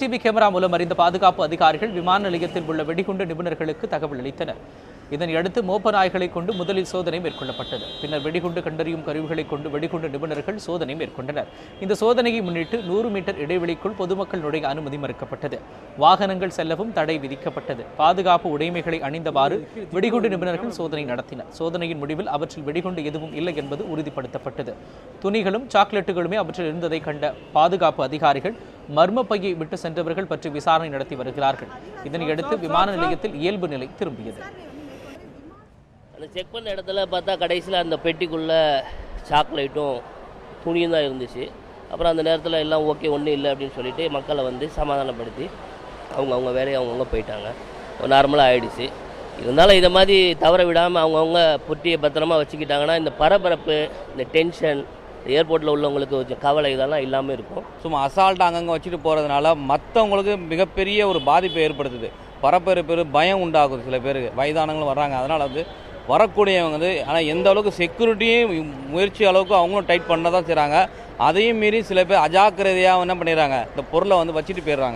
TV camera மூலம் அறிந்த பாதுகாப்பு அதிகாரிகள் விமான நிலையத்தில் உள்ள வெடிகுண்டு நிபுணர்களுக்கு தகவல் அளித்தனர். இதனையடுத்து மோப்ப நாய்களை கொண்டு முதலில் சோதனை மேற்கொள்ளப்பட்டது. பின்னர் வெடிகுண்டு கண்டறியும் கருவிகளை கொண்டு வெடிகுண்டு நிபுணர்கள் சோதனை மேற்கொண்டனர். இந்த சோதனையை முன்னிட்டு 100 மீட்டர் இடைவெளிக்குள் பொதுமக்கள் நுழைய அனுமதி மறுக்கப்பட்டது. வாகனங்கள் செல்லவும் தடை விதிக்கப்பட்டது. பாதுகாப்பு உடைமைகளை அணிந்தவாறு வெடிகுண்டு நிபுணர்கள் சோதனை நடத்தினர். சோதனையின் முடிவில் அவற்றில் வெடிகுண்டு எதுவும் இல்லை என்பது உறுதிப்படுத்தப்பட்டது. துணிகளும் சாக்லேட்டுகளுமே அவற்றில் இருந்ததை கண்ட பாதுகாப்பு அதிகாரிகள் மர்ம பையை விட்டு சென்றவர்கள் பற்றி விசாரணை நடத்தி வருகிறார்கள். இதனையடுத்து விமான நிலையத்தில் இயல்பு நிலை திரும்பியது. அந்த செக் பண்ண இடத்துல பார்த்தா கடைசியில் அந்த பெட்டிக்குள்ளே சாக்லேட்டும் துணியும் தான் இருந்துச்சு. அப்புறம் அந்த நேரத்தில் எல்லாம் ஓகே ஒன்றும் இல்லை அப்படின்னு சொல்லிட்டு மக்களை வந்து சமாதானப்படுத்தி அவங்க வேலையை அவங்கவுங்க போயிட்டாங்க. நார்மலாக ஆகிடுச்சு. இருந்தாலும் இதை மாதிரி தவற விடாமல் அவங்கவுங்க பொட்டியை பத்திரமா வச்சுக்கிட்டாங்கன்னா இந்த பரபரப்பு, இந்த டென்ஷன், ஏர்போர்ட்டில் உள்ளவங்களுக்கு கொஞ்சம் கவலை இதெல்லாம் இல்லாமல் இருக்கும். சும்மா அசால்ட்டாக அங்கங்கே வச்சுட்டு போகிறதுனால மற்றவங்களுக்கு மிகப்பெரிய ஒரு பாதிப்பை ஏற்படுத்துது. பரபரப்பு பயம் உண்டாகுது. சில பேருக்கு வயதானவங்களும் வர்றாங்க. அதனால் வந்து வரக்கூடியவங்க வந்து ஆனால் எந்த அளவுக்கு செக்யூரிட்டியும் முயற்சி அளவுக்கு அவங்களும் டைட் பண்ண தான் செய்கிறாங்க. அதையும் மீறி சில பேர் அஜாக்கிரதையாக என்ன பண்ணிடுறாங்க, இந்த பொருளை வந்து வச்சுட்டு போயிடுறாங்க.